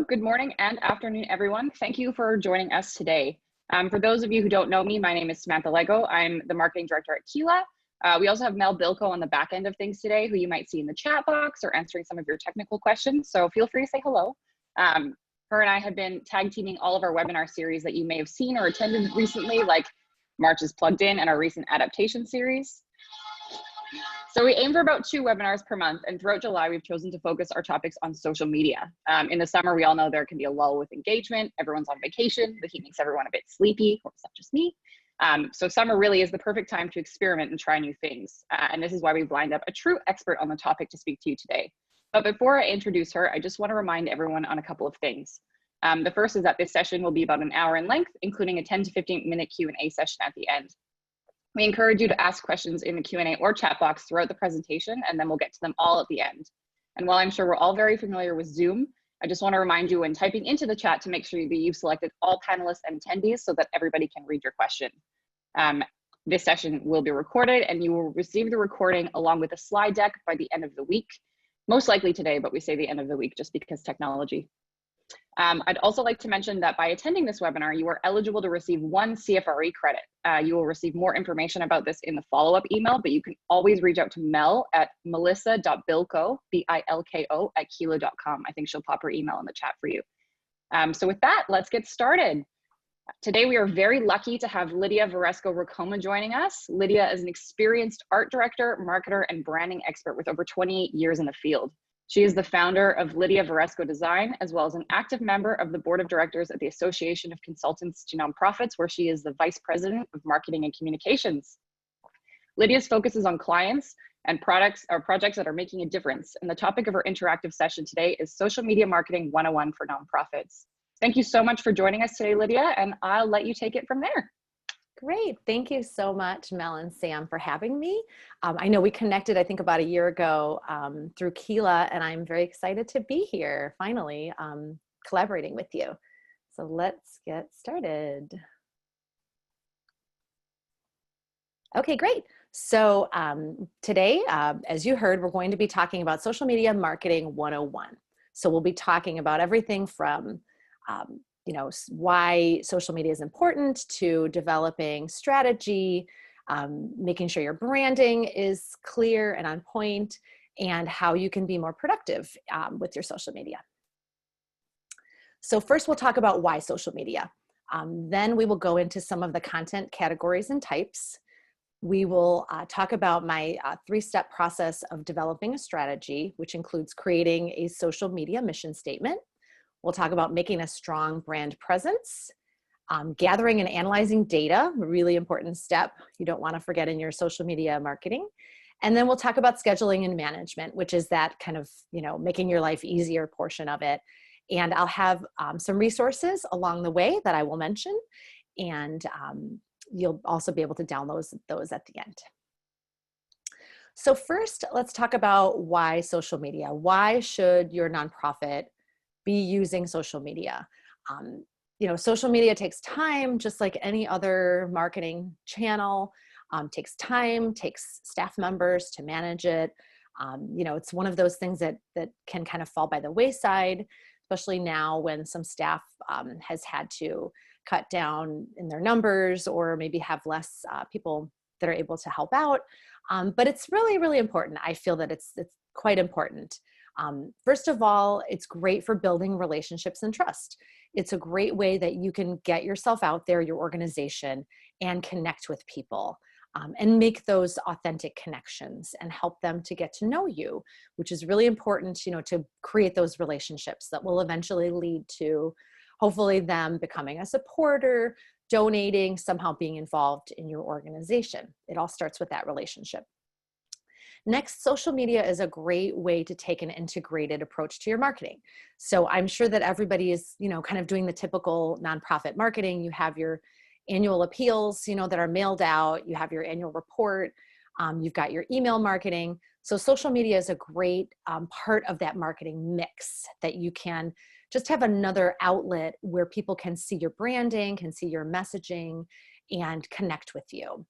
Good morning and afternoon, everyone. Thank you for joining us today. For those of you who don't know me, my name is Samantha Lego. I'm the marketing director at KeeLabs. We also have Mel Bilko on the back end of things today, who you might see in the chat box or answering some of your technical questions. So feel free to say hello. Her and I have been tag teaming all of our webinar series that you may have seen or attended recently, like March is Plugged In and our recent adaptation series. So we aim for about 2 webinars per month, and throughout July, we've chosen to focus our topics on social media. In the summer, we all know there can be a lull with engagement. Everyone's on vacation. The heat makes everyone a bit sleepy, or it's not just me. So summer really is the perfect time to experiment and try new things. And this is why we've lined up a true expert on the topic to speak to you today. But before I introduce her, I just want to remind everyone on a couple of things. The first is that this session will be about an hour in length, including a 10 to 15 minute Q&A session at the end. We encourage you to ask questions in the Q&A or chat box throughout the presentation, and then we'll get to them all at the end. And while I'm sure we're all very familiar with Zoom, I just want to remind you when typing into the chat to make sure that you've selected all panelists and attendees so that everybody can read your question. This session will be recorded, and you will receive the recording along with a slide deck by the end of the week. Most likely today, but we say the end of the week just because technology. I'd also like to mention that by attending this webinar, you are eligible to receive 1 CFRE credit. You will receive more information about this in the follow-up email, but you can always reach out to Mel at melissa.bilko, B-I-L-K-O, at keelo.com. I think she'll pop her email in the chat for you. So with that, let's get started. Today, we are very lucky to have Lidia Varesco joining us. Lidia is an experienced art director, marketer, and branding expert with over 28 years in the field. She is the founder of Lidia Varesco Design, as well as an active member of the board of directors at the Association of Consultants to Nonprofits, where she is the vice president of marketing and communications. Lidia's focus is on clients and projects that are making a difference. And the topic of our interactive session today is Social Media Marketing 101 for Nonprofits. Thank you so much for joining us today, Lidia, and I'll let you take it from there. Great. Thank you so much, Mel and Sam, for having me. I know we connected, I think, about a year ago through KeeLabs, and I'm very excited to be here, finally, collaborating with you. So let's get started. Okay, great. So today, as you heard, we're going to be talking about Social Media Marketing 101. So we'll be talking about everything from why social media is important, to developing strategy, making sure your branding is clear and on point, and how you can be more productive with your social media. So first we'll talk about why social media. Then we will go into some of the content categories and types. We will talk about my 3-step process of developing a strategy, which includes creating a social media mission statement. We'll talk about making a strong brand presence, gathering and analyzing data, a really important step you don't want to forget in your social media marketing. And then we'll talk about scheduling and management, which is that kind of, making your life easier portion of it. And I'll have some resources along the way that I will mention, and you'll also be able to download those at the end. So first, let's talk about why social media. Why should your nonprofit be using social media? Social media takes time, just like any other marketing channel. Takes time, takes staff members to manage it. It's one of those things that can kind of fall by the wayside, especially now when some staff has had to cut down in their numbers or maybe have less people that are able to help out. But it's really, really important. I feel that it's quite important. First of all, it's great for building relationships and trust. It's a great way that you can get yourself out there, your organization, and connect with people and make those authentic connections and help them to get to know you, which is really important, to create those relationships that will eventually lead to hopefully them becoming a supporter, donating, somehow being involved in your organization. It all starts with that relationship. Next, social media is a great way to take an integrated approach to your marketing. So I'm sure that everybody is, kind of doing the typical nonprofit marketing. You have your annual appeals, that are mailed out. You have your annual report. You've got your email marketing. So social media is a great part of that marketing mix that you can just have another outlet where people can see your branding, can see your messaging, and connect with you.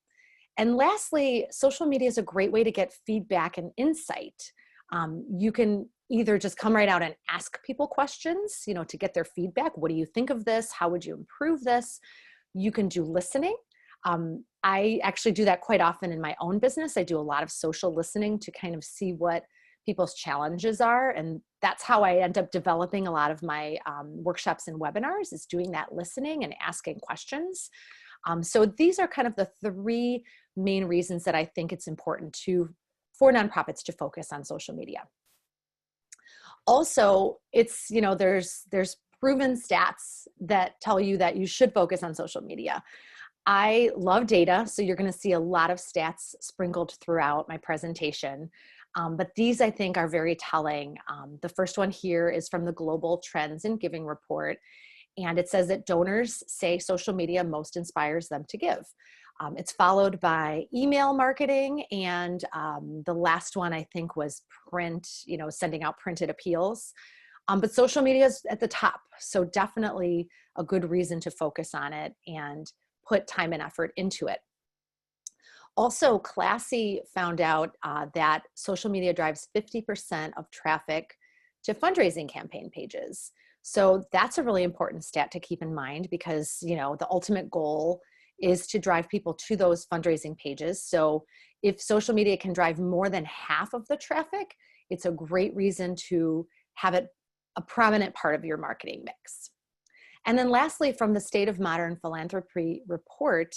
And lastly, social media is a great way to get feedback and insight. You can either just come right out and ask people questions, to get their feedback. What do you think of this? How would you improve this? You can do listening. I actually do that quite often in my own business. I do a lot of social listening to kind of see what people's challenges are. And that's how I end up developing a lot of my workshops and webinars, is doing that listening and asking questions. So these are kind of the three main reasons that I think it's important for nonprofits to focus on social media. Also, it's, there's proven stats that tell you that you should focus on social media. I love data, so you're going to see a lot of stats sprinkled throughout my presentation. But these, I think, are very telling. The first one here is from the Global Trends in Giving report, and it says that donors say social media most inspires them to give. It's followed by email marketing, and the last one I think was print, sending out printed appeals. But social media is at the top, so definitely a good reason to focus on it and put time and effort into it. Also, Classy found out that social media drives 50% of traffic to fundraising campaign pages. So that's a really important stat to keep in mind, because, the ultimate goal is to drive people to those fundraising pages. So if social media can drive more than half of the traffic, it's a great reason to have it a prominent part of your marketing mix. And then lastly, from the State of Modern Philanthropy report,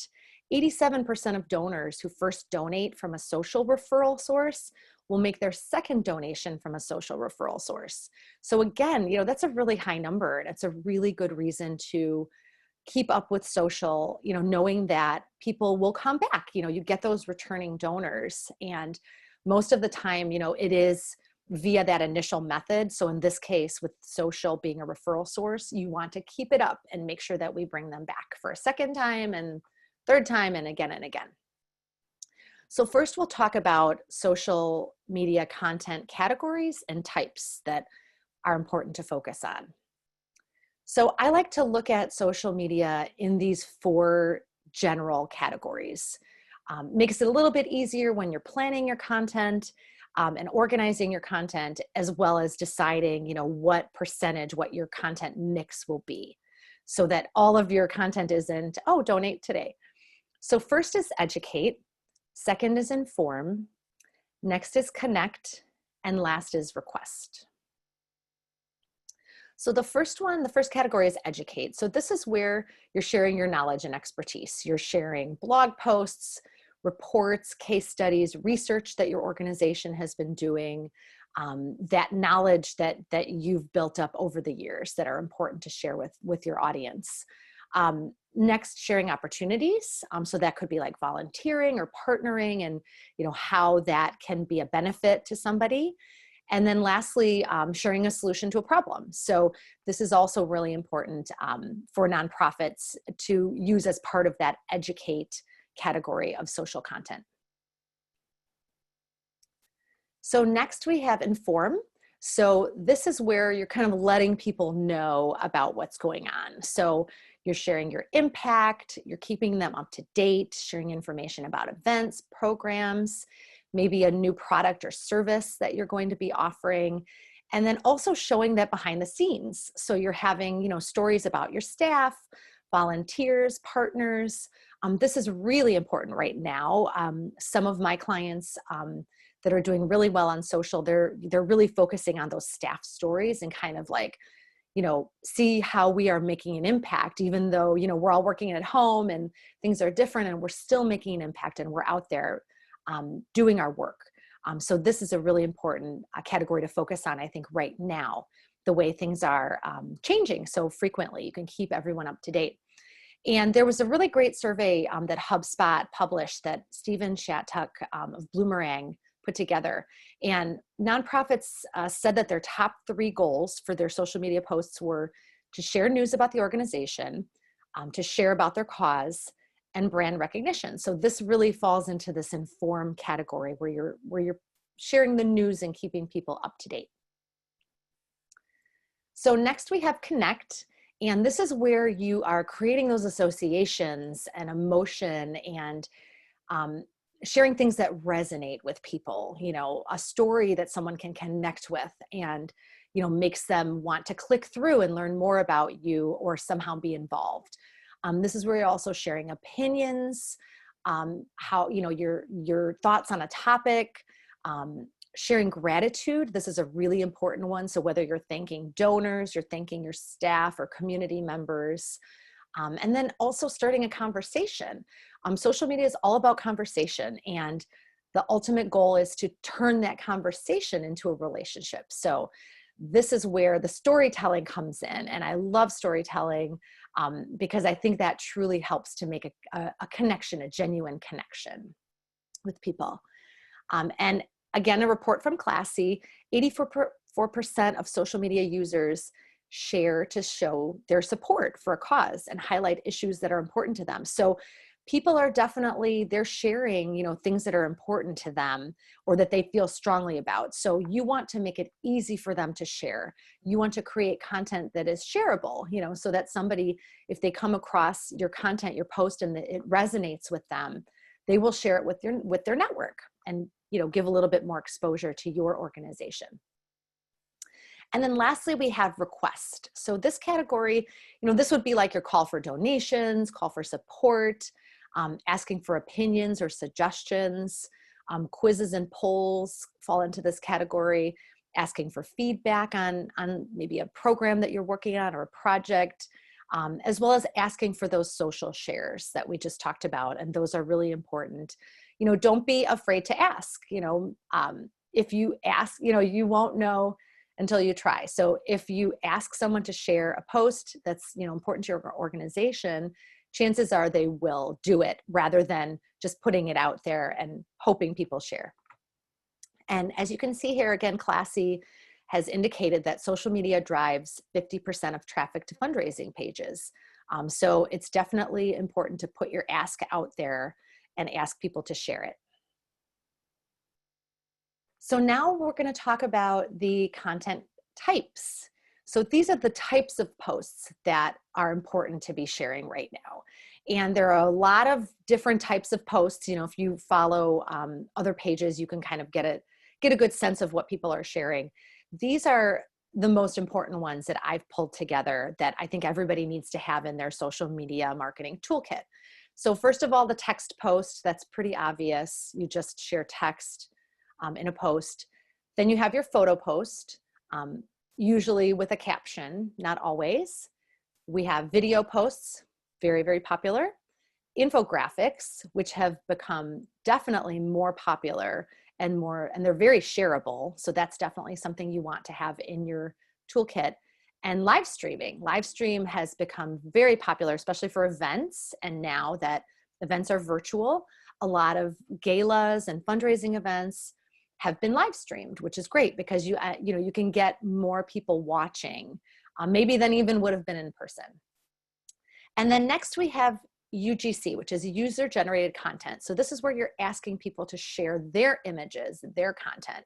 87% of donors who first donate from a social referral source will make their second donation from a social referral source. So again, that's a really high number, and it's a really good reason to keep up with social, knowing that people will come back. You get those returning donors, and most of the time, it is via that initial method. So in this case, with social being a referral source, you want to keep it up and make sure that we bring them back for a second time and third time and again and again. So first we'll talk about social media content categories and types that are important to focus on. So I like to look at social media in these 4 general categories. Makes it a little bit easier when you're planning your content and organizing your content, as well as deciding, what percentage, what your content mix will be, so that all of your content isn't, oh, donate today. So first is educate, second is inform, next is connect, and last is request. So the first category is educate. So this is where you're sharing your knowledge and expertise. You're sharing blog posts, reports, case studies, research that your organization has been doing, that knowledge that you've built up over the years that are important to share with your audience. Next, sharing opportunities. So that could be like volunteering or partnering, and how that can be a benefit to somebody. And then lastly, sharing a solution to a problem. So this is also really important for nonprofits to use as part of that educate category of social content. So next we have inform. So this is where you're kind of letting people know about what's going on. So you're sharing your impact, you're keeping them up to date, sharing information about events, programs, maybe a new product or service that you're going to be offering, and then also showing that behind the scenes. So you're having, stories about your staff, volunteers, partners. This is really important right now. Some of my clients that are doing really well on social, they're really focusing on those staff stories and kind of like, see how we are making an impact, even though, we're all working at home and things are different, and we're still making an impact and we're out there doing our work. So this is a really important category to focus on, I think, right now, the way things are changing so frequently. You can keep everyone up to date. And there was a really great survey that HubSpot published that Stephen Shattuck of Bloomerang put together. And nonprofits said that their top 3 goals for their social media posts were to share news about the organization, to share about their cause, and brand recognition. So this really falls into this inform category where you're sharing the news and keeping people up to date. So next we have connect. And this is where you are creating those associations and emotion, and sharing things that resonate with people, a story that someone can connect with and, makes them want to click through and learn more about you or somehow be involved. This is where you're also sharing opinions, how, your thoughts on a topic, sharing gratitude. This is a really important one. So whether you're thanking donors, you're thanking your staff or community members, and then also starting a conversation. Social media is all about conversation, and the ultimate goal is to turn that conversation into a relationship. So this is where the storytelling comes in, and I love storytelling because I think that truly helps to make a connection, a genuine connection with people. And again, a report from Classy, 84% of social media users share to show their support for a cause and highlight issues that are important to them. So people are definitely, they're sharing, things that are important to them or that they feel strongly about. So you want to make it easy for them to share. You want to create content that is shareable, so that somebody, if they come across your content, your post, and it resonates with them, they will share it with their network and, give a little bit more exposure to your organization. And then lastly, we have request. So this category, this would be like your call for donations, call for support, asking for opinions or suggestions. Quizzes and polls fall into this category, asking for feedback on maybe a program that you're working on or a project, as well as asking for those social shares that we just talked about. And those are really important. Don't be afraid to ask. If you ask, you won't know until you try. So if you ask someone to share a post that's, important to your organization, chances are they will do it rather than just putting it out there and hoping people share. And as you can see here, again, Classy has indicated that social media drives 50% of traffic to fundraising pages. So it's definitely important to put your ask out there and ask people to share it. So now we're going to talk about the content types. So these are the types of posts that are important to be sharing right now. And there are a lot of different types of posts. If you follow other pages, you can kind of get a good sense of what people are sharing. These are the most important ones that I've pulled together that I think everybody needs to have in their social media marketing toolkit. So first of all, the text post, that's pretty obvious. You just share text in a post. Then you have your photo post, usually with a caption, not always. We have video posts, very, very popular. Infographics, which have become definitely more popular and they're very shareable. So that's definitely something you want to have in your toolkit. And live streaming. Live stream has become very popular, especially for events. And now that events are virtual, a lot of galas and fundraising events have been live streamed, which is great because you can get more people watching, maybe than even would have been in person. And then next we have UGC, which is user generated content. So this is where you're asking people to share their images, their content.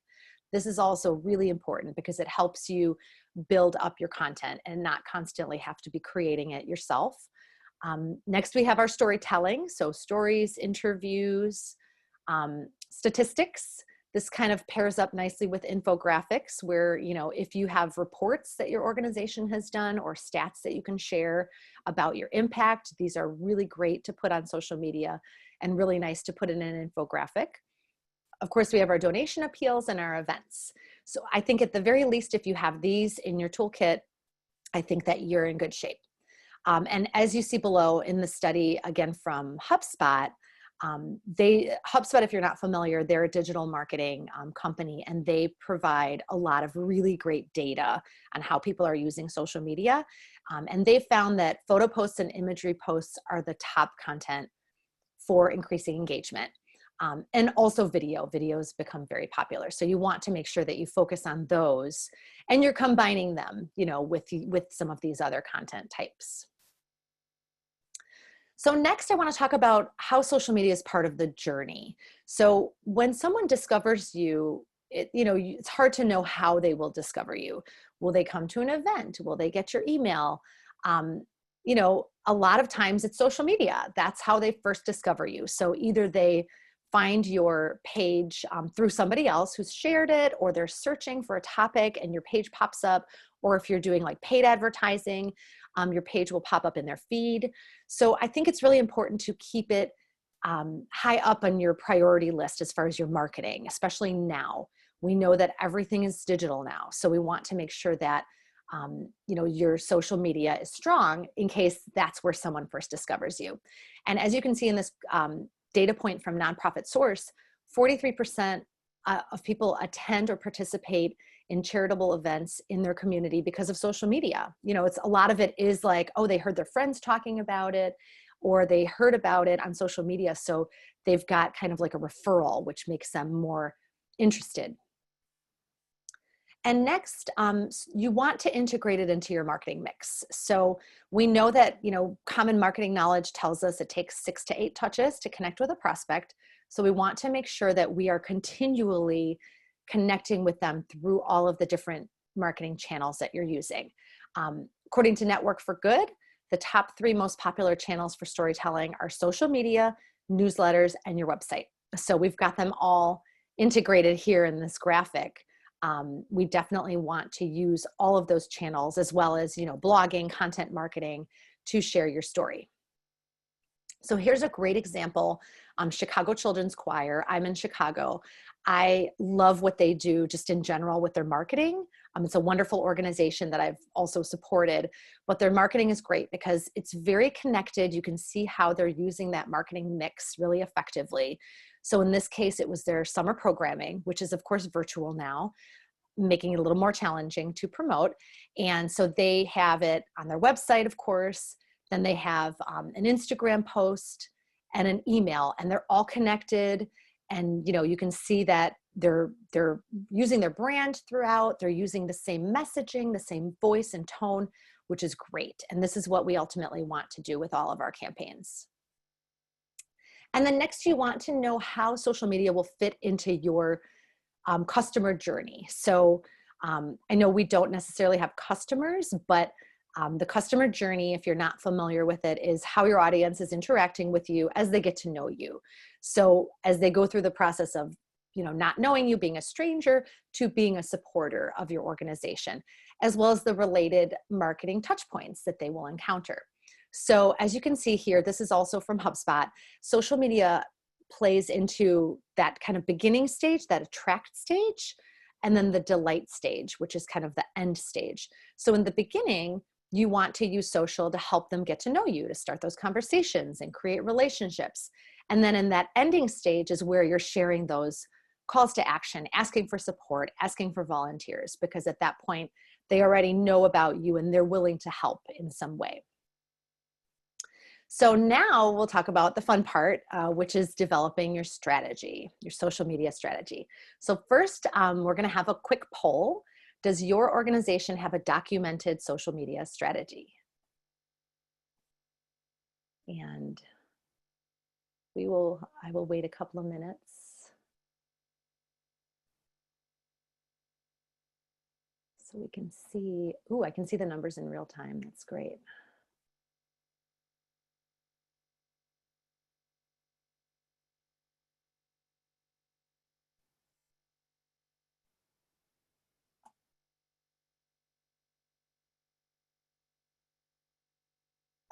This is also really important because it helps you build up your content and not constantly have to be creating it yourself. Next, we have our storytelling. So stories, interviews, statistics. This kind of pairs up nicely with infographics where, if you have reports that your organization has done or stats that you can share about your impact, these are really great to put on social media and really nice to put in an infographic. Of course, we have our donation appeals and our events. So I think at the very least, if you have these in your toolkit, I think that you're in good shape. And as you see below in the study, again, from HubSpot, HubSpot, if you're not familiar, they're a digital marketing company, and they provide a lot of really great data on how people are using social media. And they found that photo posts and imagery posts are the top content for increasing engagement. And also videos become very popular. So you want to make sure that you focus on those and you're combining them, with some of these other content types. So next I want to talk about how social media is part of the journey. So when someone discovers you, it's hard to know how they will discover you. Will they come to an event? Will they get your email? A lot of times it's social media. That's how they first discover you. So either they find your page through somebody else who's shared it, or they're searching for a topic and your page pops up, or if you're doing like paid advertising, your page will pop up in their feed. So I think it's really important to keep it high up on your priority list as far as your marketing, especially now. We know that everything is digital now. So we want to make sure that you know, your social media is strong in case that's where someone first discovers you. And as you can see in this data point from Nonprofit Source, 43% of people attend or participate in charitable events in their community because of social media. You know, it's a lot of it is like, oh, they heard their friends talking about it, or they heard about it on social media. So they've got kind of like a referral, which makes them more interested. And next, you want to integrate it into your marketing mix. So we know that, you know, common marketing knowledge tells us it takes 6 to 8 touches to connect with a prospect. So we want to make sure that we are continually connecting with them through all of the different marketing channels that you're using. According to Network for Good, the top 3 most popular channels for storytelling are social media, newsletters, and your website. So we've got them all integrated here in this graphic. We definitely want to use all of those channels, as well as, you know, blogging, content marketing, to share your story. So here's a great example. Chicago Children's Choir. I'm in Chicago. I love what they do just in general with their marketing. It's a wonderful organization that I've also supported, but their marketing is great because it's very connected. You can see how they're using that marketing mix really effectively. So in this case, it was their summer programming, which is of course virtual now, making it a little more challenging to promote. And so they have it on their website, of course. Then they have an Instagram post and an email, and they're all connected. And, you know, you can see that they're using their brand throughout. They're using the same messaging, the same voice and tone, which is great. And this is what we ultimately want to do with all of our campaigns. And then next, you want to know how social media will fit into your customer journey. So I know we don't necessarily have customers, but the customer journey, if you're not familiar with it, is how your audience is interacting with you as they get to know you. So as they go through the process of, you know, not knowing you, being a stranger, to being a supporter of your organization, as well as the related marketing touch points that they will encounter. So as you can see here, this is also from HubSpot. Social media plays into that kind of beginning stage, that attract stage, and then the delight stage, which is kind of the end stage. So in the beginning, you want to use social to help them get to know you, to start those conversations and create relationships. And then in that ending stage is where you're sharing those calls to action, asking for support, asking for volunteers, because at that point, they already know about you and they're willing to help in some way. So now we'll talk about the fun part, which is developing your strategy, your social media strategy. So first, we're going to have a quick poll. Does your organization have a documented social media strategy? And I will wait a couple of minutes. So we can see, ooh, I can see the numbers in real time. That's great.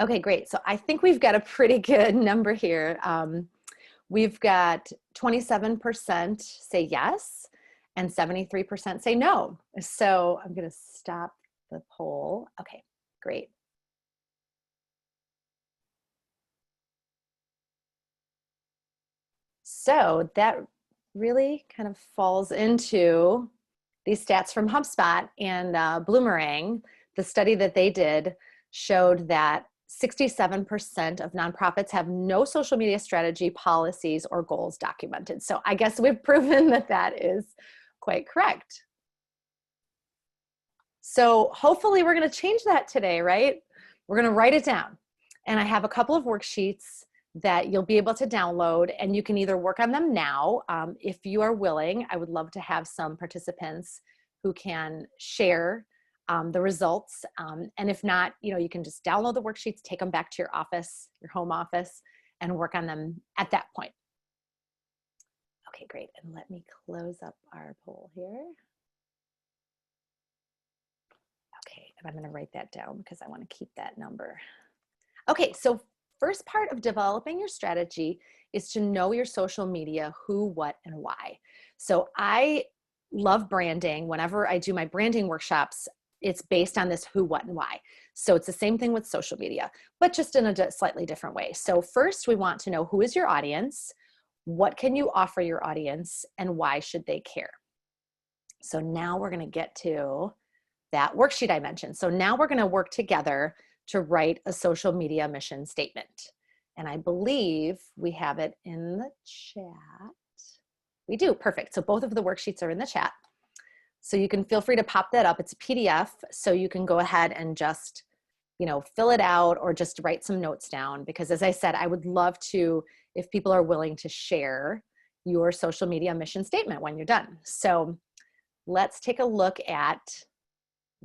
Okay, great. So I think we've got a pretty good number here. We've got 27% say yes and 73% say no. So I'm going to stop the poll. Okay, great. So that really kind of falls into these stats from HubSpot and Bloomerang. The study that they did showed that 67% of nonprofits have no social media strategy, policies, or goals documented. So I guess we've proven that that is quite correct. So hopefully we're going to change that today, right? We're going to write it down. And I have a couple of worksheets that you'll be able to download, and you can either work on them now. If you are willing, I would love to have some participants who can share the results. And if not, you know, you can just download the worksheets, take them back to your office, your home office, and work on them at that point. Okay, great. And let me close up our poll here. Okay, and I'm going to write that down because I want to keep that number. Okay, so first part of developing your strategy is to know your social media, who, what, and why. So I love branding. Whenever I do my branding workshops, it's based on this who, what, and why. So it's the same thing with social media, but just in a slightly different way. So first we want to know who is your audience, what can you offer your audience, and why should they care? So now we're going to get to that worksheet I mentioned. So now we're going to work together to write a social media mission statement. And I believe we have it in the chat. We do, perfect. So both of the worksheets are in the chat. So you can feel free to pop that up. It's a PDF, so you can go ahead and just, you know, fill it out or just write some notes down, because as I said, I would love to, if people are willing to share your social media mission statement when you're done. So let's take a look at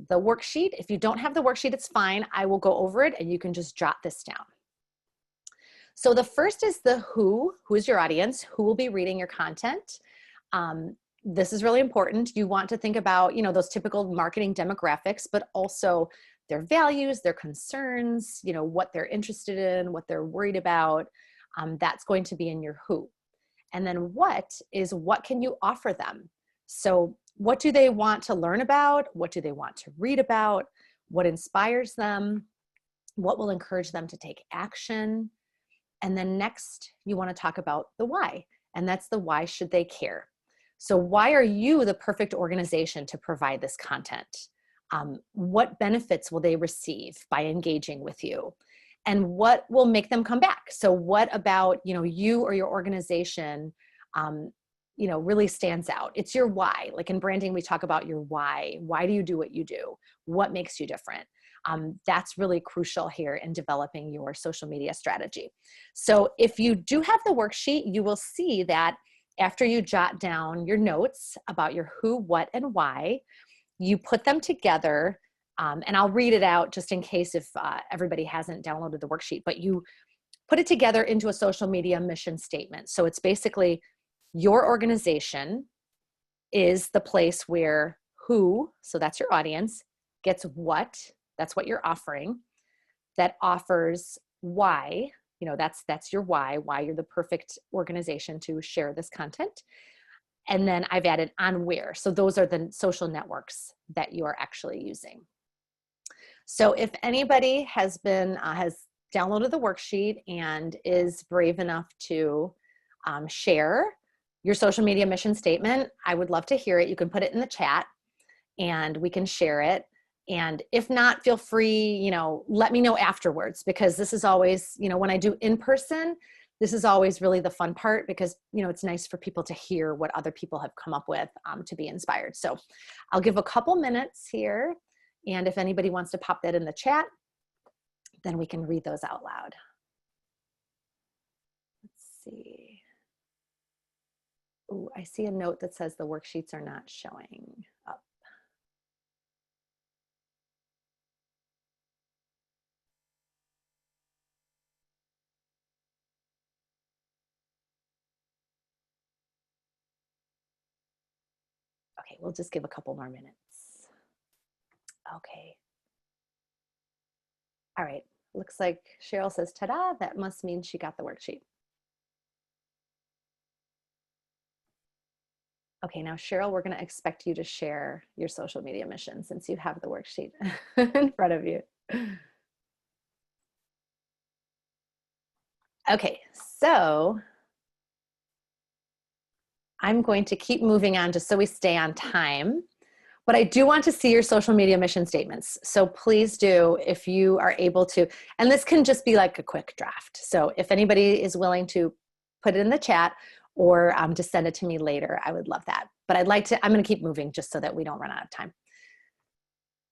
the worksheet. If you don't have the worksheet, it's fine. I will go over it and you can just jot this down. So the first is the who is your audience, who will be reading your content. This is really important. You want to think about, you know, those typical marketing demographics, but also their values, their concerns, you know, what they're interested in, what they're worried about. That's going to be in your who. And then what is, what can you offer them? So what do they want to learn about? What do they want to read about? What inspires them? What will encourage them to take action? And then next, you want to talk about the why, and that's the why should they care. So why are you the perfect organization to provide this content? What benefits will they receive by engaging with you? And what will make them come back? So what about, you know, you or your organization, you know, really stands out? It's your why. Like in branding, we talk about your why. Why do you do what you do? What makes you different? That's really crucial here in developing your social media strategy. So if you do have the worksheet, you will see that after you jot down your notes about your who, what, and why, you put them together, and I'll read it out just in case if everybody hasn't downloaded the worksheet, but you put it together into a social media mission statement. So it's basically your organization is the place where who, so that's your audience, gets what, that's what you're offering, that offers why, you know, that's your why you're the perfect organization to share this content. And then I've added on where. So those are the social networks that you are actually using. So if anybody has been, has downloaded the worksheet and is brave enough to share your social media mission statement, I would love to hear it. You can put it in the chat and we can share it. And if not, feel free, you know, let me know afterwards, because this is always, you know, when I do in person, this is always really the fun part, because, you know, it's nice for people to hear what other people have come up with to be inspired. So I'll give a couple minutes here. And if anybody wants to pop that in the chat, then we can read those out loud. Let's see. Oh, I see a note that says the worksheets are not showing up. Okay, we'll just give a couple more minutes. Okay. All right, looks like Cheryl says, ta-da, that must mean she got the worksheet. Okay, now Cheryl, we're gonna expect you to share your social media mission since you have the worksheet in front of you. Okay, so I'm going to keep moving on just so we stay on time. But I do want to see your social media mission statements. So please do, if you are able to, and this can just be like a quick draft. So if anybody is willing to put it in the chat or just send it to me later, I would love that. But I'd like to, I'm gonna keep moving just so that we don't run out of time.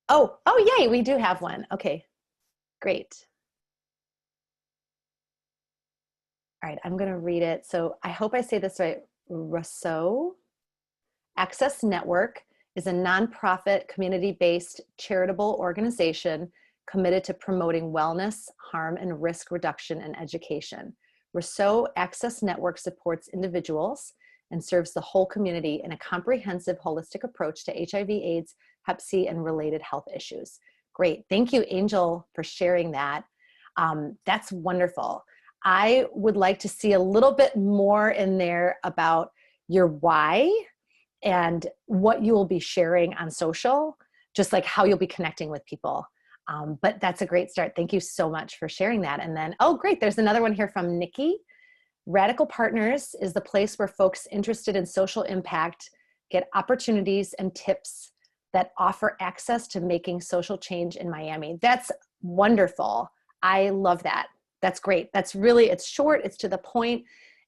Oh, yay, we do have one. Okay, great. All right, I'm gonna read it. So I hope I say this right. Rousseau Access Network is a nonprofit, community-based charitable organization committed to promoting wellness, harm, and risk reduction in education. Rousseau Access Network supports individuals and serves the whole community in a comprehensive, holistic approach to HIV/AIDS, Hep C, and related health issues. Great. Thank you, Angel, for sharing that. That's wonderful. I would like to see a little bit more in there about your why and what you will be sharing on social, just like how you'll be connecting with people. But that's a great start. Thank you so much for sharing that. And then, oh, great. There's another one here from Nikki. Radical Partners is the place where folks interested in social impact get opportunities and tips that offer access to making social change in Miami. That's wonderful. I love that. That's great. That's really, it's short, it's to the point.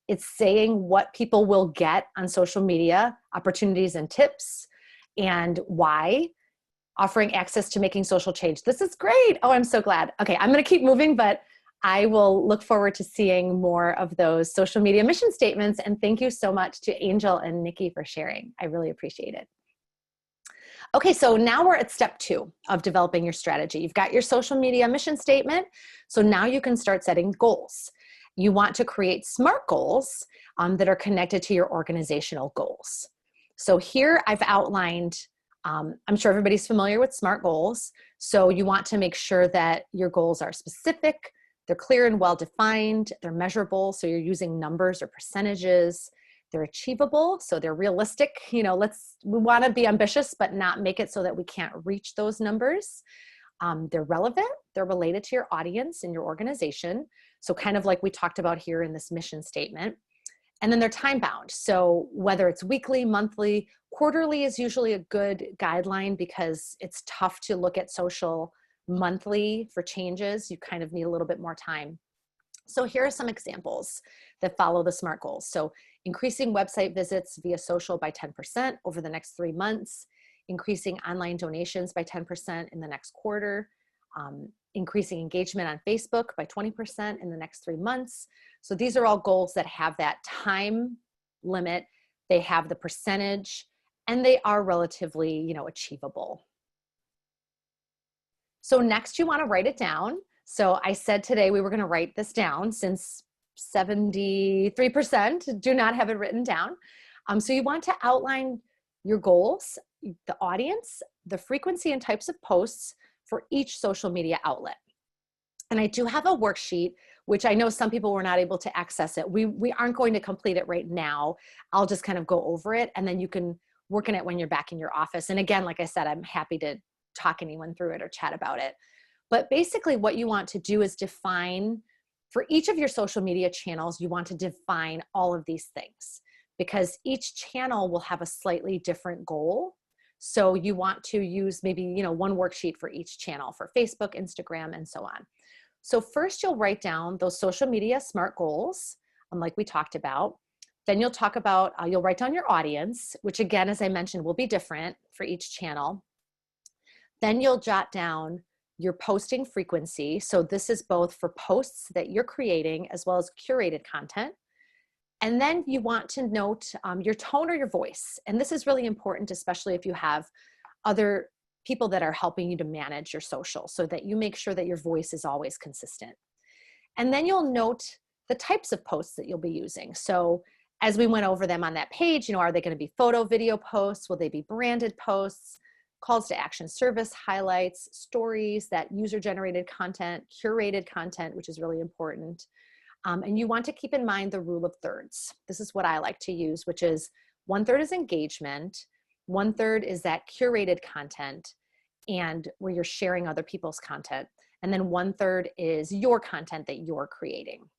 It's saying what people will get on social media, opportunities and tips, and why, offering access to making social change. This is great. Oh, I'm so glad. Okay, I'm going to keep moving, but I will look forward to seeing more of those social media mission statements. And thank you so much to Angel and Nikki for sharing. I really appreciate it. Okay, so now we're at step 2 of developing your strategy. You've got your social media mission statement. So now you can start setting goals. You want to create SMART goals that are connected to your organizational goals. So here I've outlined, I'm sure everybody's familiar with SMART goals. So you want to make sure that your goals are specific, they're clear and well-defined, they're measurable, so you're using numbers or percentages. They're achievable, so they're realistic. You know, we want to be ambitious, but not make it so that we can't reach those numbers. They're relevant, they're related to your audience and your organization. So kind of like we talked about here in this mission statement. And then they're time bound. So whether it's weekly, monthly, quarterly is usually a good guideline because it's tough to look at social monthly for changes. You kind of need a little bit more time. So here are some examples that follow the SMART goals. So increasing website visits via social by 10% over the next 3 months, increasing online donations by 10% in the next quarter, increasing engagement on Facebook by 20% in the next 3 months. So these are all goals that have that time limit, they have the percentage, and they are relatively, you know, achievable. So next you want to write it down. So I said today we were going to write this down since 73% do not have it written down. So you want to outline your goals, the audience, the frequency and types of posts for each social media outlet. And I do have a worksheet, which I know some people were not able to access it. We aren't going to complete it right now. I'll just kind of go over it and then you can work on it when you're back in your office. And again, like I said, I'm happy to talk anyone through it or chat about it. But basically what you want to do is define, for each of your social media channels, you want to define all of these things because each channel will have a slightly different goal. So you want to use maybe, you know, one worksheet for each channel for Facebook, Instagram, and so on. So first you'll write down those social media SMART goals, like we talked about. Then you'll talk about, you'll write down your audience, which again, as I mentioned, will be different for each channel. Then you'll jot down your posting frequency. So this is both for posts that you're creating as well as curated content. And then you want to note your tone or your voice. And this is really important, especially if you have other people that are helping you to manage your social so that you make sure that your voice is always consistent. And then you'll note the types of posts that you'll be using. So as we went over them on that page, you know, are they going to be photo, video posts? Will they be branded posts? Calls to action, service highlights, stories, that user-generated content, curated content, which is really important. And you want to keep in mind the rule of thirds. This is what I like to use, which is 1/3 is engagement, 1/3 is that curated content and where you're sharing other people's content. And then 1/3 is your content that you're creating.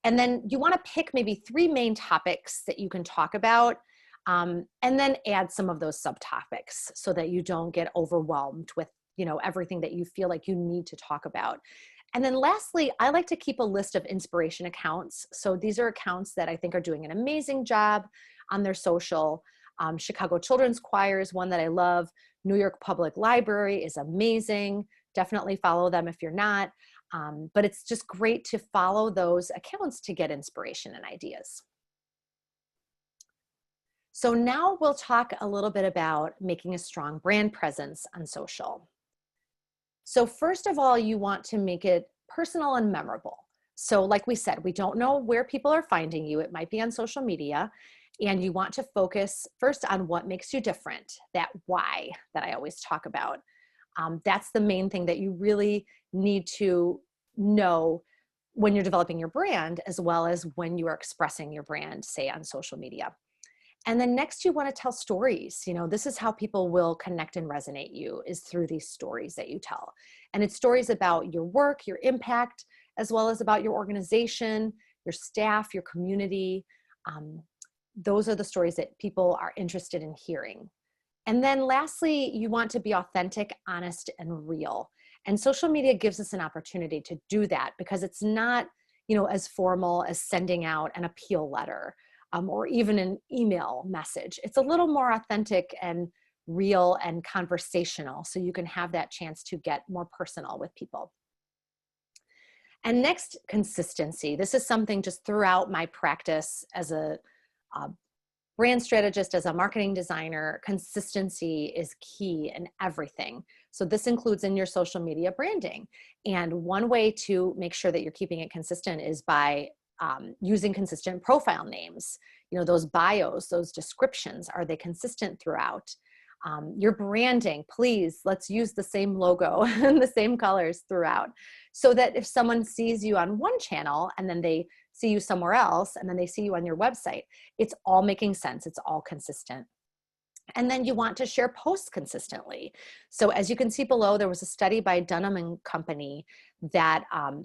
And then you want to pick maybe 3 main topics that you can talk about. And then add some of those subtopics so that you don't get overwhelmed with, you know, everything that you feel like you need to talk about. And then lastly, I like to keep a list of inspiration accounts. So these are accounts that I think are doing an amazing job on their social. Chicago Children's Choir is one that I love. New York Public Library is amazing. Definitely follow them if you're not. But it's just great to follow those accounts to get inspiration and ideas. So now we'll talk a little bit about making a strong brand presence on social. So first of all, you want to make it personal and memorable. So like we said, we don't know where people are finding you. It might be on social media. And you want to focus first on what makes you different, that why that I always talk about. That's the main thing that you really need to know when you're developing your brand, as well as when you are expressing your brand, say on social media. And then next, you want to tell stories. You know, this is how people will connect and resonate you, is through these stories that you tell. And it's stories about your work, your impact, as well as about your organization, your staff, your community. Those are the stories that people are interested in hearing. And then lastly, you want to be authentic, honest, and real. And social media gives us an opportunity to do that, because it's not, you know, as formal as sending out an appeal letter or even an email message. It's a little more authentic and real and conversational, so you can have that chance to get more personal with people. And next, consistency. This is something just throughout my practice as a brand strategist, as a marketing designer. Consistency is key in everything. So this includes in your social media branding. And one way to make sure that you're keeping it consistent is by using consistent profile names. You know, those bios, those descriptions, are they consistent throughout? Your branding, please, let's use the same logo and the same colors throughout, so that if someone sees you on one channel and then they see you somewhere else and then they see you on your website, it's all making sense, it's all consistent. And then you want to share posts consistently. So as you can see below, there was a study by Dunham and Company that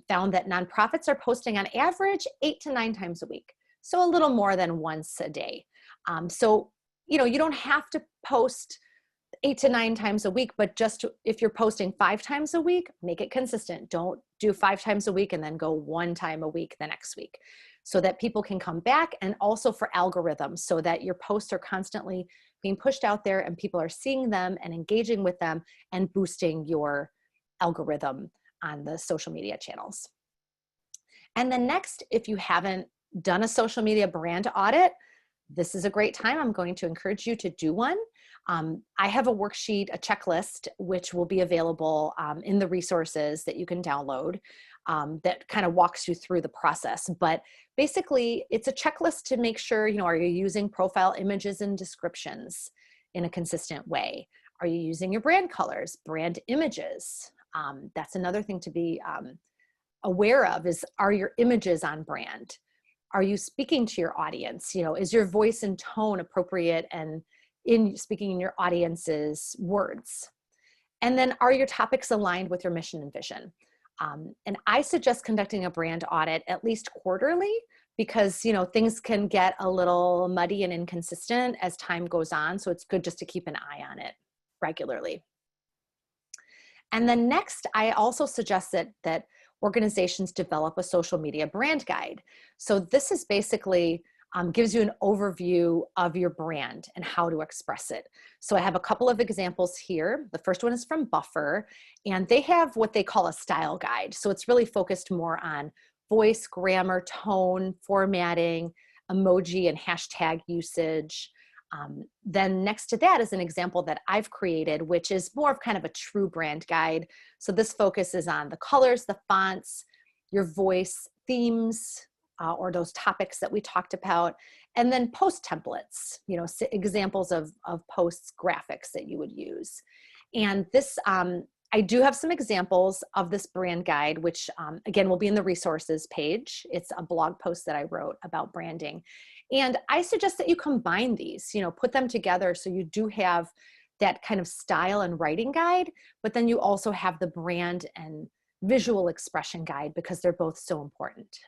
found that nonprofits are posting on average 8 to 9 times a week. So a little more than once a day. So, you know, you don't have to post 8 to 9 times a week, but just if you're posting 5 times a week, make it consistent. Don't do 5 times a week and then go 1 time a week the next week, so that people can come back, and also for algorithms, so that your posts are constantly being pushed out there and people are seeing them and engaging with them and boosting your algorithm on the social media channels. And then next, if you haven't done a social media brand audit, this is a great time. I'm going to encourage you to do one. I have a worksheet, a checklist, which will be available in the resources that you can download, that kind of walks you through the process. But basically, it's a checklist to make sure, you know, are you using profile images and descriptions in a consistent way? Are you using your brand colors, brand images? That's another thing to be aware of, is, are your images on brand? Are you speaking to your audience? You know, is your voice and tone appropriate and in speaking in your audience's words? And then, are your topics aligned with your mission and vision? And I suggest conducting a brand audit at least quarterly, because, you know, things can get a little muddy and inconsistent as time goes on. So it's good just to keep an eye on it regularly. And then next, I also suggest that organizations develop a social media brand guide. So this is basically gives you an overview of your brand and how to express it. So I have a couple of examples here. The first one is from Buffer, and they have what they call a style guide. So it's really focused more on voice, grammar, tone, formatting, emoji, and hashtag usage. Then next to that is an example that I've created, which is more of kind of a true brand guide. So this focuses on the colors, the fonts, your voice, themes, or those topics that we talked about, and then post templates, you know, examples of posts, graphics that you would use. And this, I do have some examples of this brand guide, which again, will be in the resources page. It's a blog post that I wrote about branding. And I suggest that you combine these, you know, put them together so you do have that kind of style and writing guide, but then you also have the brand and visual expression guide, because they're both so important.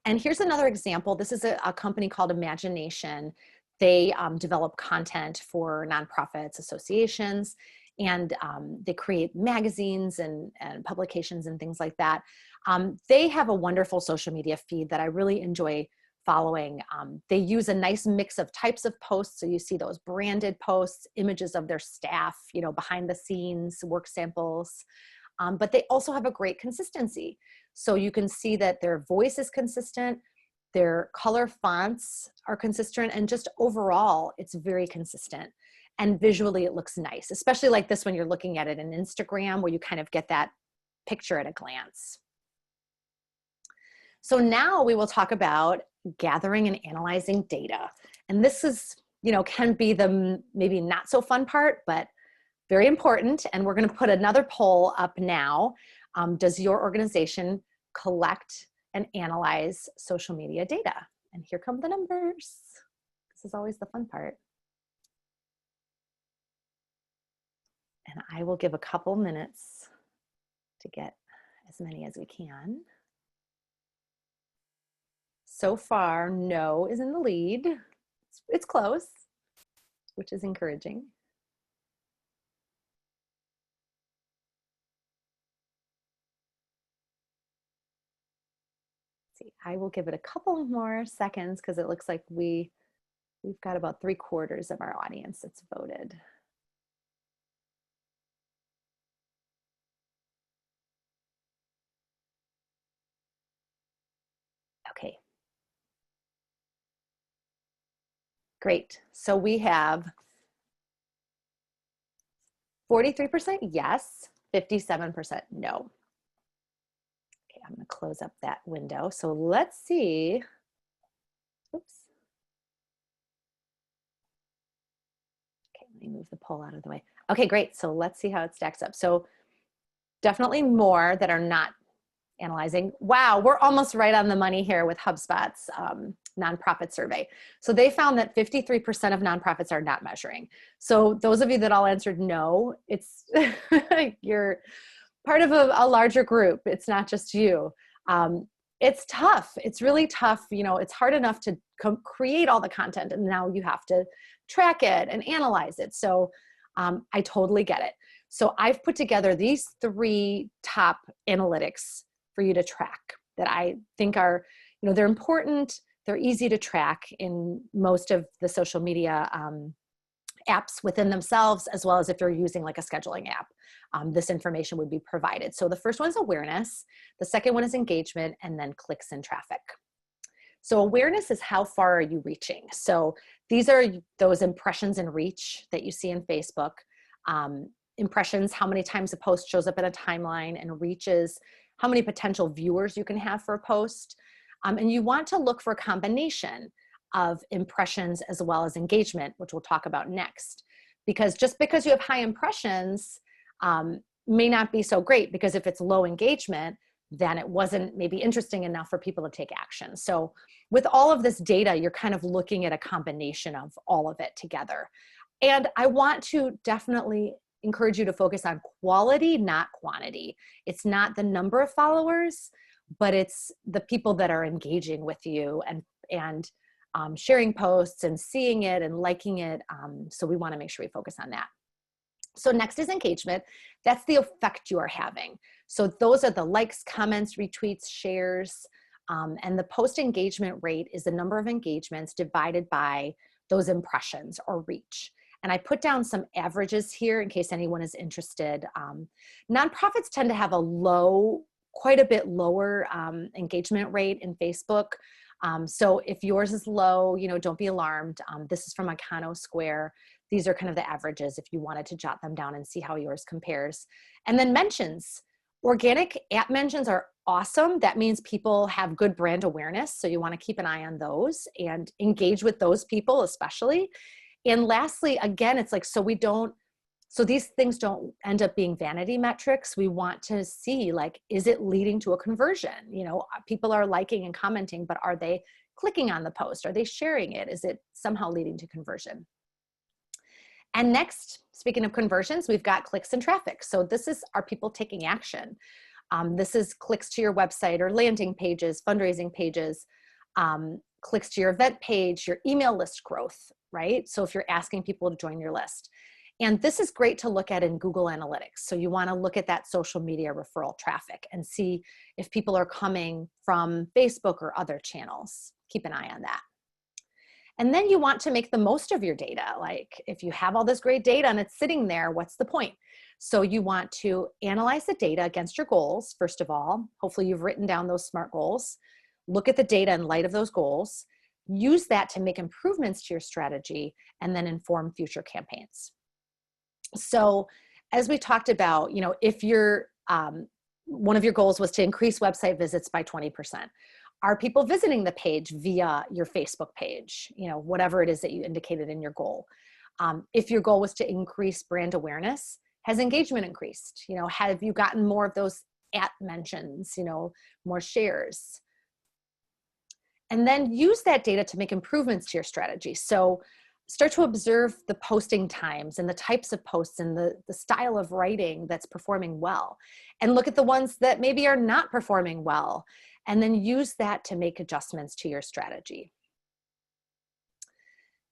And here's another example. This is a company called Imagination. They develop content for nonprofits, associations, and they create magazines and publications and things like that. They have a wonderful social media feed that I really enjoy following. They use a nice mix of types of posts. So you see those branded posts, images of their staff, you know, behind the scenes, work samples, but they also have a great consistency. So you can see that their voice is consistent, their color fonts are consistent, and just overall, it's very consistent. And visually, it looks nice, especially like this when you're looking at it in Instagram, where you kind of get that picture at a glance. So now we will talk about gathering and analyzing data. And this is, can be the maybe not so fun part, but very important. And we're going to put another poll up now. Does your organization collect and analyze social media data? And here come the numbers. This is always the fun part. And I will give a couple minutes to get as many as we can. So far, no is in the lead. It's close, which is encouraging. Let's see, I will give it a couple more seconds because it looks like we've got about 3/4 of our audience that's voted. Okay. Great. So we have 43% yes, 57% no. Okay, I'm going to close up that window. So let's see. Oops. Okay, let me move the poll out of the way. Okay, great. So let's see how it stacks up. So definitely more that are not analyzing. Wow, we're almost right on the money here with HubSpot's nonprofit survey. So they found that 53% of nonprofits are not measuring. So those of you that all answered no, it's you're part of a larger group. It's not just you. It's tough. It's really tough. It's hard enough to create all the content, and now you have to track it and analyze it. So I totally get it. So I've put together these 3 top analytics for you to track that I think are, they're important. They're easy to track in most of the social media apps within themselves, as well as if you're using like a scheduling app, this information would be provided. So the first one is awareness. The second one is engagement, and then clicks and traffic. So awareness is how far are you reaching? So these are those impressions and reach that you see in Facebook. Impressions, how many times a post shows up in a timeline, and reaches, how many potential viewers you can have for a post. And you want to look for a combination of impressions as well as engagement, which we'll talk about next. Because just because you have high impressions may not be so great, because if it's low engagement, then it wasn't maybe interesting enough for people to take action. So with all of this data, you're kind of looking at a combination of all of it together. And I want to definitely encourage you to focus on quality, not quantity. It's not the number of followers, but it's the people that are engaging with you and sharing posts and seeing it and liking it. So we want to make sure we focus on that. So next is engagement. That's the effect you are having. So those are the likes, comments, retweets, shares, and the post engagement rate is the number of engagements divided by those impressions or reach. And I put down some averages here in case anyone is interested. Nonprofits tend to have quite a bit lower engagement rate in Facebook. So if yours is low, don't be alarmed. This is from Econo Square. These are kind of the averages if you wanted to jot them down and see how yours compares. And then mentions. Organic app mentions are awesome. That means people have good brand awareness. So you want to keep an eye on those and engage with those people especially. And lastly, again, it's like, so these things don't end up being vanity metrics. We want to see, like, is it leading to a conversion? People are liking and commenting, but are they clicking on the post? Are they sharing it? Is it somehow leading to conversion? And next, speaking of conversions, we've got clicks and traffic. So this is, are people taking action? This is clicks to your website or landing pages, fundraising pages, clicks to your event page, your email list growth, right? So if you're asking people to join your list. And this is great to look at in Google Analytics. So you want to look at that social media referral traffic and see if people are coming from Facebook or other channels. Keep an eye on that. And then you want to make the most of your data. Like if you have all this great data and it's sitting there, what's the point? So you want to analyze the data against your goals, first of all. Hopefully you've written down those SMART goals. Look at the data in light of those goals. Use that to make improvements to your strategy and then inform future campaigns. So as we talked about, if your one of your goals was to increase website visits by 20%, Are people visiting the page via your Facebook page? You know, whatever it is that you indicated in your goal. If your goal was to increase brand awareness, has engagement increased? You know, have you gotten more of those at mentions, you know, more shares? And then use that data to make improvements to your strategy. So start to observe the posting times and the types of posts and the style of writing that's performing well. And look at the ones that maybe are not performing well. And then use that to make adjustments to your strategy.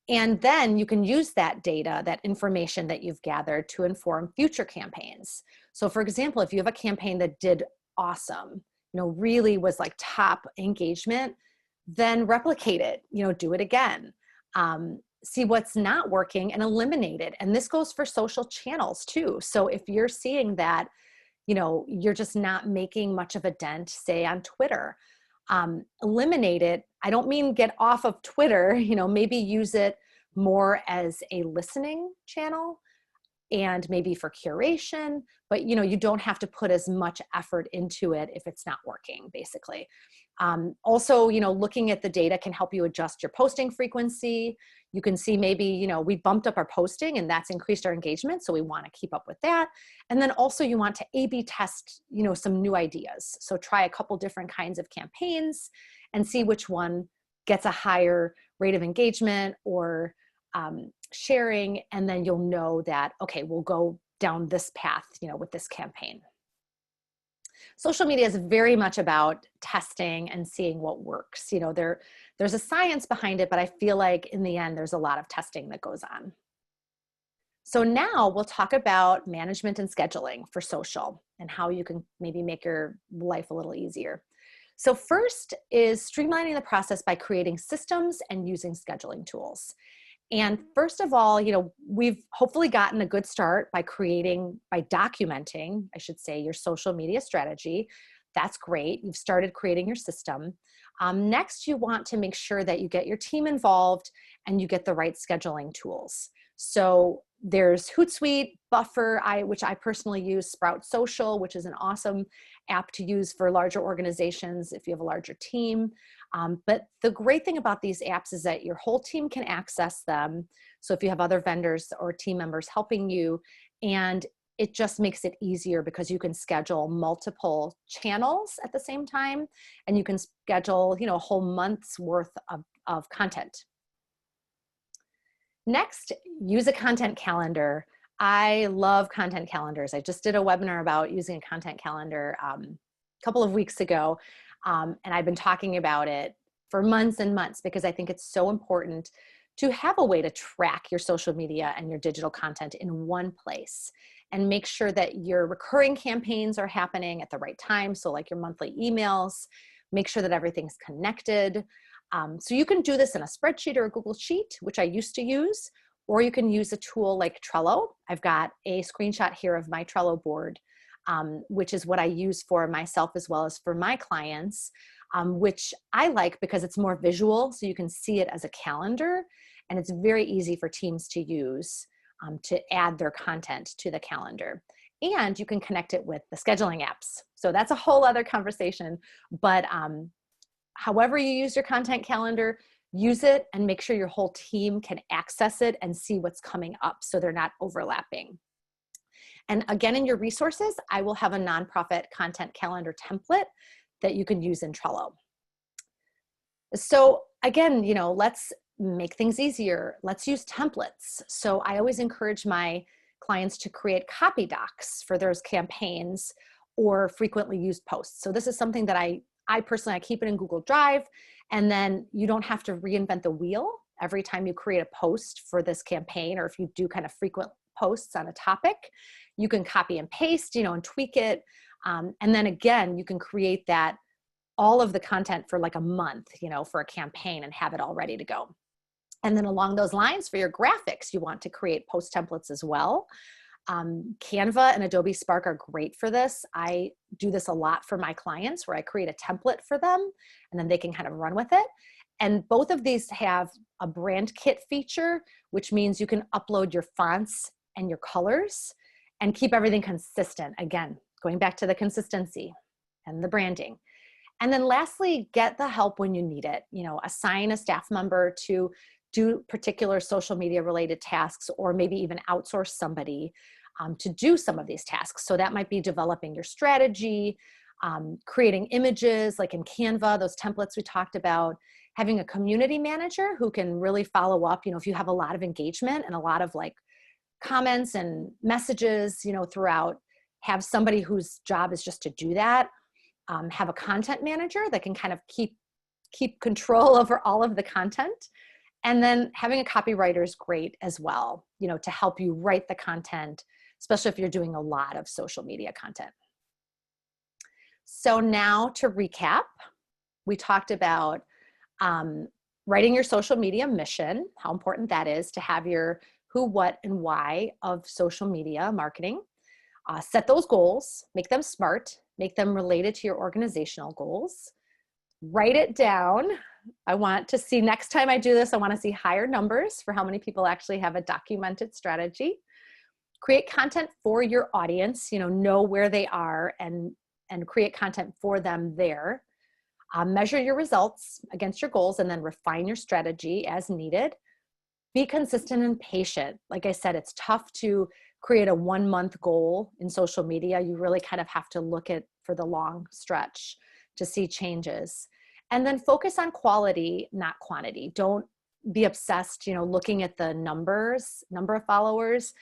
And then you can use that data, that information that you've gathered to inform future campaigns. So for example, if you have a campaign that did awesome, you know, really was like top engagement, then replicate it, you know, do it again. See what's not working and eliminate it. And this goes for social channels too. So if you're seeing that, you know, you're just not making much of a dent, say on Twitter, eliminate it. I don't mean get off of Twitter, you know, maybe use it more as a listening channel and maybe for curation, but you know, you don't have to put as much effort into it if it's not working, basically. Also, you know, looking at the data can help you adjust your posting frequency. You can see maybe, you know, we bumped up our posting and that's increased our engagement. So we want to keep up with that. And then also you want to A/B test, you know, some new ideas. So try a couple different kinds of campaigns and see which one gets a higher rate of engagement or sharing. And then you'll know that, okay, we'll go down this path, you know, with this campaign. Social media is very much about testing and seeing what works. You know, there's a science behind it, but I feel like in the end, there's a lot of testing that goes on. So now we'll talk about management and scheduling for social and how you can maybe make your life a little easier. So first is streamlining the process by creating systems and using scheduling tools. And first of all, you know, we've hopefully gotten a good start by documenting, I should say, your social media strategy. That's great. You've started creating your system. Next, you want to make sure that you get your team involved and you get the right scheduling tools. So there's Hootsuite, Buffer, which I personally use, Sprout Social, which is an awesome app to use for larger organizations if you have a larger team. But the great thing about these apps is that your whole team can access them. So if you have other vendors or team members helping you, and it just makes it easier because you can schedule multiple channels at the same time, and you can schedule, you know, a whole month's worth of content. Next, use a content calendar. I love content calendars. I just did a webinar about using a content calendar a couple of weeks ago, and I've been talking about it for months and months because I think it's so important to have a way to track your social media and your digital content in one place and make sure that your recurring campaigns are happening at the right time. So like your monthly emails, make sure that everything's connected. So you can do this in a spreadsheet or a Google Sheet, which I used to use, or you can use a tool like Trello. I've got a screenshot here of my Trello board, which is what I use for myself as well as for my clients, which I like because it's more visual, so you can see it as a calendar, and it's very easy for teams to use to add their content to the calendar. And you can connect it with the scheduling apps. So that's a whole other conversation, but however you use your content calendar, use it and make sure your whole team can access it and see what's coming up so they're not overlapping. And again, in your resources, I will have a nonprofit content calendar template that you can use in Trello. So again, you know, let's make things easier. Let's use templates. So I always encourage my clients to create copy docs for those campaigns or frequently used posts. So this is something that I personally, I keep it in Google Drive, and then you don't have to reinvent the wheel every time you create a post for this campaign, or if you do kind of frequent posts on a topic, you can copy and paste, you know, and tweak it. And then again, you can create that, all of the content for like a month, you know, for a campaign and have it all ready to go. And then along those lines for your graphics, you want to create post templates as well. Canva and Adobe Spark are great for this. I do this a lot for my clients where I create a template for them and then they can kind of run with it. And both of these have a brand kit feature, which means you can upload your fonts and your colors and keep everything consistent. Again, going back to the consistency and the branding. And then lastly, get the help when you need it. You know, assign a staff member to do particular social media related tasks, or maybe even outsource somebody to do some of these tasks. So that might be developing your strategy, creating images like in Canva, those templates we talked about, having a community manager who can really follow up. You know, if you have a lot of engagement and a lot of like comments and messages, you know, throughout, have somebody whose job is just to do that. Have a content manager that can kind of keep control over all of the content. And then having a copywriter is great as well, you know, to help you write the content, especially if you're doing a lot of social media content. So now to recap, we talked about writing your social media mission, how important that is to have your who, what, and why of social media marketing. Set those goals, make them SMART, make them related to your organizational goals. Write it down. I want to see, next time I do this, I want to see higher numbers for how many people actually have a documented strategy. Create content for your audience, you know where they are and create content for them there. Measure your results against your goals and then refine your strategy as needed. Be consistent and patient. Like I said, it's tough to create a 1-month goal in social media. You really kind of have to look at for the long stretch to see changes. And then focus on quality, not quantity. Don't be obsessed, looking at the number of followers,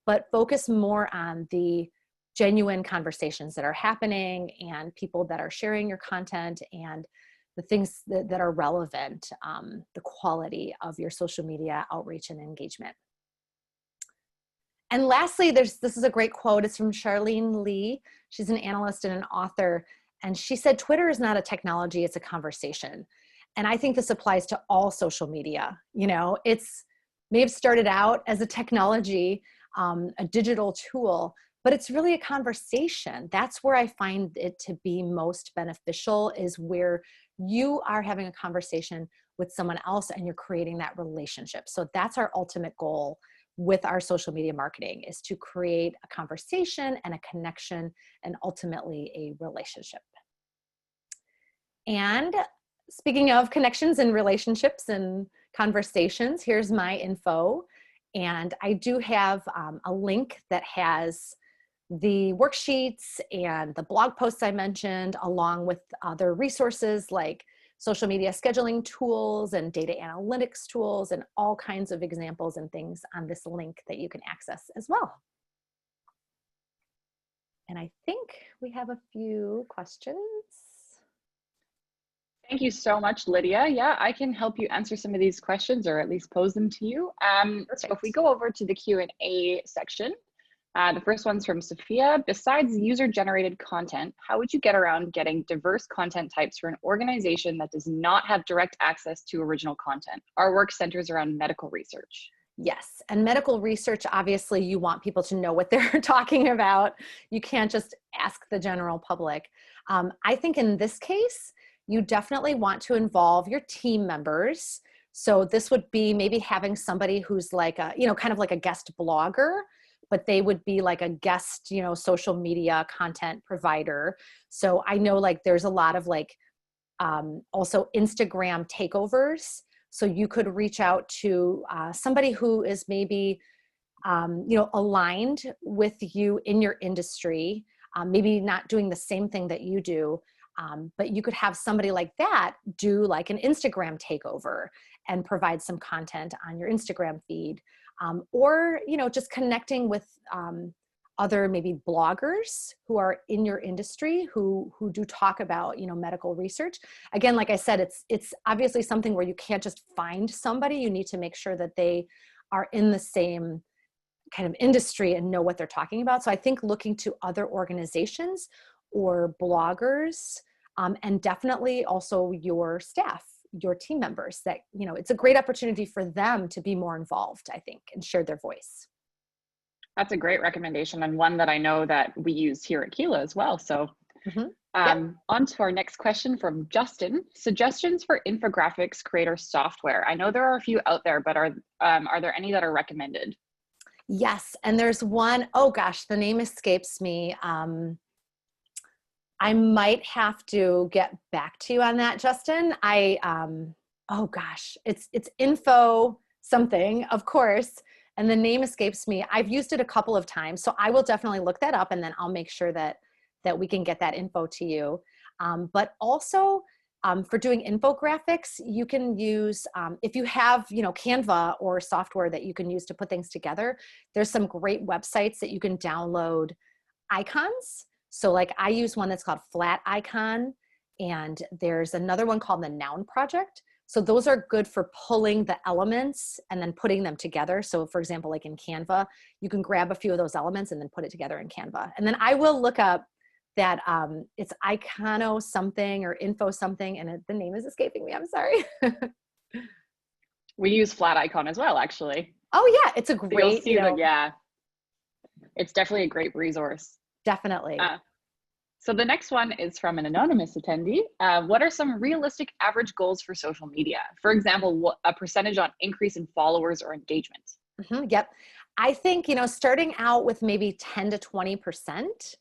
but focus more on the genuine conversations that are happening and people that are sharing your content and the things that are relevant, the quality of your social media outreach and engagement. And lastly, this is a great quote. It's from Charlene Lee. She's an analyst and an author. And she said, Twitter is not a technology, it's a conversation. And I think this applies to all social media. It's may have started out as a technology, a digital tool, but it's really a conversation. That's where I find it to be most beneficial, is where you are having a conversation with someone else and you're creating that relationship. So that's our ultimate goal with our social media marketing, is to create a conversation and a connection and ultimately a relationship. And speaking of connections and relationships and conversations, here's my info. And I do have a link that has the worksheets and the blog posts I mentioned, along with other resources like social media scheduling tools and data analytics tools and all kinds of examples and things on this link that you can access as well. And I think we have a few questions. Thank you so much, Lydia. Yeah, I can help you answer some of these questions, or at least pose them to you. So if we go over to the Q&A section, the first one's from Sophia. Besides user-generated content, how would you get around getting diverse content types for an organization that does not have direct access to original content? Our work centers around medical research. Yes, and medical research, obviously you want people to know what they're talking about. You can't just ask the general public. I think in this case, you definitely want to involve your team members. So this would be maybe having somebody who's like a, kind of like a guest blogger, but they would be like a guest, social media content provider. So I know like there's a lot of like also Instagram takeovers. So you could reach out to somebody who is maybe, aligned with you in your industry, maybe not doing the same thing that you do, but you could have somebody like that do like an Instagram takeover and provide some content on your Instagram feed, or, just connecting with other maybe bloggers who are in your industry who do talk about, medical research. Again, like I said, it's obviously something where you can't just find somebody. You need to make sure that they are in the same kind of industry and know what they're talking about. So I think looking to other organizations or bloggers, and definitely also your staff, your team members, that, it's a great opportunity for them to be more involved, I think, and share their voice. That's a great recommendation, and one that I know that we use here at Keela as well. So on to our next question from Justin. Suggestions for infographics creator software. I know there are a few out there, but are there any that are recommended? Yes, and there's one, oh gosh, the name escapes me. I might have to get back to you on that, Justin. Oh gosh, it's info something, of course, and the name escapes me. I've used it a couple of times, so I will definitely look that up, and then I'll make sure that we can get that info to you. But also, for doing infographics, you can use, if you have, Canva or software that you can use to put things together, there's some great websites that you can download icons. So like I use one that's called Flat Icon, and there's another one called the Noun Project. So those are good for pulling the elements and then putting them together. So for example, like in Canva, you can grab a few of those elements and then put it together in Canva. And then I will look up that it's Icono something or info something, and the name is escaping me. I'm sorry. We use Flat Icon as well, actually. Oh yeah, it's a So great, you'll see yeah, it's definitely a great resource. Definitely. So the next one is from an anonymous attendee. What are some realistic average goals for social media? For example, a percentage on increase in followers or engagement? Yep. I think, starting out with maybe 10 to 20%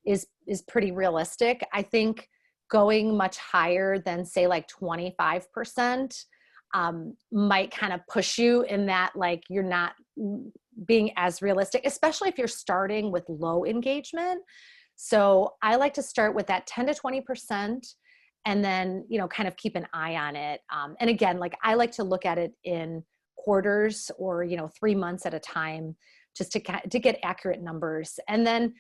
is pretty realistic. I think going much higher than say like 25% might kind of push you in that, like, you're not being as realistic, especially if you're starting with low engagement. So I like to start with that 10 to 20% and then, kind of keep an eye on it. And again, like I like to look at it in quarters or, 3 months at a time, just to get accurate numbers. And then,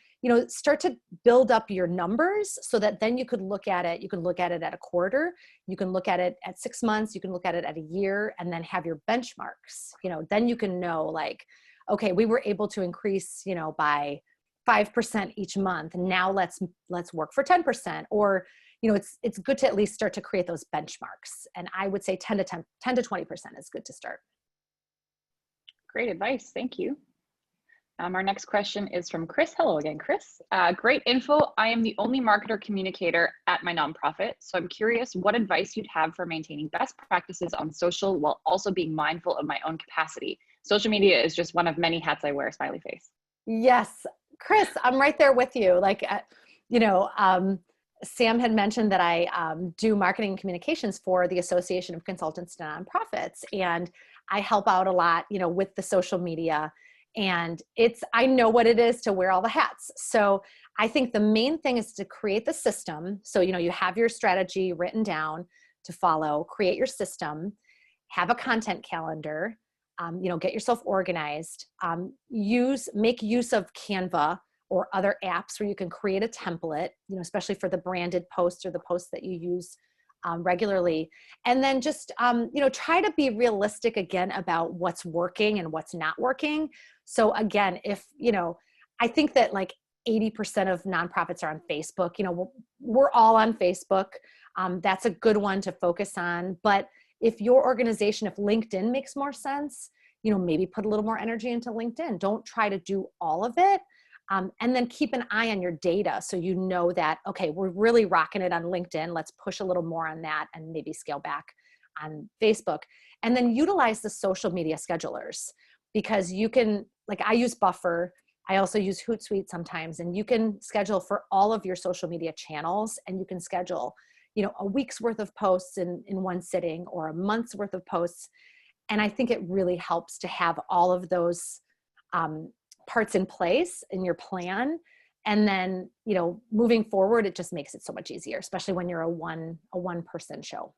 start to build up your numbers so that then you could look at it. You can look at it at a quarter, you can look at it at 6 months, you can look at it at a year, and then have your benchmarks. Then you can know, like, okay, we were able to increase, by 5% each month. Now let's work for 10%. Or, it's good to at least start to create those benchmarks. And I would say 10 to 20% is good to start. Great advice. Thank you. Our next question is from Chris. Hello again, Chris. Great info. I am the only marketer communicator at my nonprofit. So I'm curious what advice you'd have for maintaining best practices on social while also being mindful of my own capacity. Social media is just one of many hats I wear, smiley face. Yes, Chris, I'm right there with you. Like, Sam had mentioned that I do marketing and communications for the Association of Consultants to Nonprofits, and I help out a lot, with the social media. And I know what it is to wear all the hats. So I think the main thing is to create the system. So, you have your strategy written down to follow, create your system, have a content calendar, get yourself organized, make use of Canva or other apps where you can create a template, especially for the branded posts or the posts that you use regularly. And then just, try to be realistic again about what's working and what's not working. So again, if, I think that like 80% of nonprofits are on Facebook, we're all on Facebook. That's a good one to focus on. But if your organization, if LinkedIn makes more sense, maybe put a little more energy into LinkedIn. Don't try to do all of it. And then keep an eye on your data. So that, okay, we're really rocking it on LinkedIn. Let's push a little more on that and maybe scale back on Facebook. And then utilize the social media schedulers, because you can, like, I use Buffer. I also use Hootsuite sometimes, and you can schedule for all of your social media channels, and you can schedule, a week's worth of posts in one sitting or a month's worth of posts. And I think it really helps to have all of those parts in place in your plan. And then, moving forward, it just makes it so much easier, especially when you're a one person show.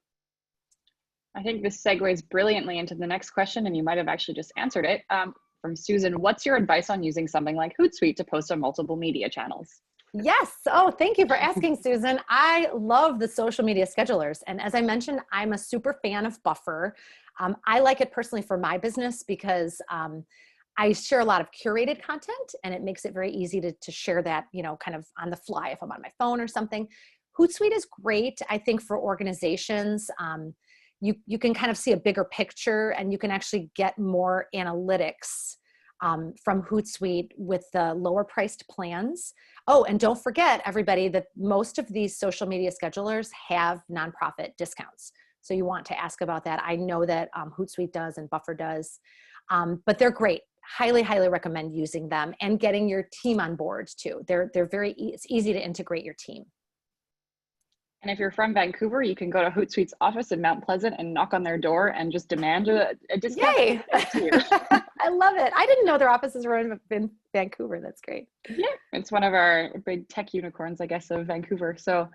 I think this segues brilliantly into the next question, and you might have actually just answered it. From Susan, what's your advice on using something like Hootsuite to post on multiple media channels? Yes. Oh, thank you for asking, Susan. I love the social media schedulers. And as I mentioned, I'm a super fan of Buffer. I like it personally for my business because I share a lot of curated content, and it makes it very easy to share that, kind of on the fly if I'm on my phone or something. Hootsuite is great, I think, for organizations. You can kind of see a bigger picture, and you can actually get more analytics from Hootsuite with the lower priced plans. Oh, and don't forget, everybody, that most of these social media schedulers have nonprofit discounts. So you want to ask about that. I know that Hootsuite does and Buffer does, but they're great. Highly, highly recommend using them and getting your team on board too. It's easy to integrate your team. And if you're from Vancouver, you can go to Hootsuite's office in Mount Pleasant and knock on their door and just demand a discount. Yay! I love it. I didn't know their offices were in Vancouver. That's great. Yeah, it's one of our big tech unicorns, I guess, of Vancouver. So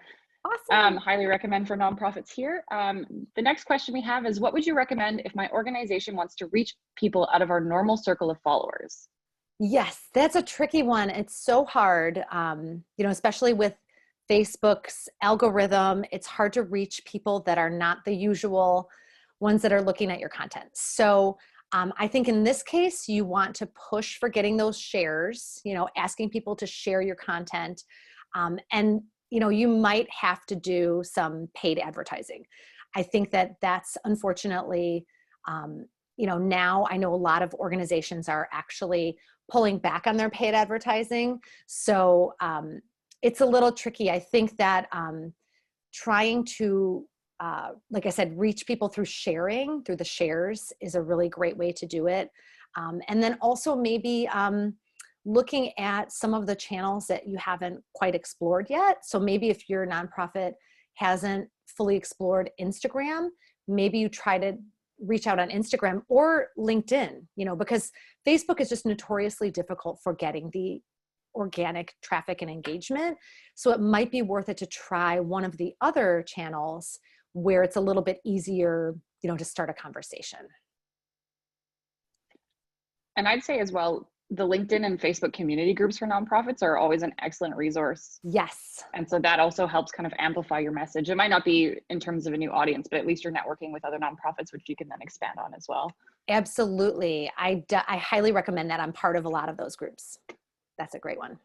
awesome. Highly recommend for nonprofits here. The next question we have is, what would you recommend if my organization wants to reach people out of our normal circle of followers? Yes, that's a tricky one. It's so hard, especially with Facebook's algorithm. It's hard to reach people that are not the usual ones that are looking at your content. So I think in this case, you want to push for getting those shares, asking people to share your content. And you might have to do some paid advertising. I think that that's unfortunately, now I know a lot of organizations are actually pulling back on their paid advertising. So it's a little tricky. I think that trying to, like I said, reach people through sharing, through the shares is a really great way to do it. And then also maybe looking at some of the channels that you haven't quite explored yet. So maybe if your nonprofit hasn't fully explored Instagram, maybe you try to reach out on Instagram or LinkedIn, because Facebook is just notoriously difficult for getting the organic traffic and engagement. So it might be worth it to try one of the other channels where it's a little bit easier, to start a conversation. And I'd say as well, the LinkedIn and Facebook community groups for nonprofits are always an excellent resource. Yes. And so that also helps kind of amplify your message. It might not be in terms of a new audience, but at least you're networking with other nonprofits, which you can then expand on as well. Absolutely. I highly recommend that. I'm part of a lot of those groups. That's a great one.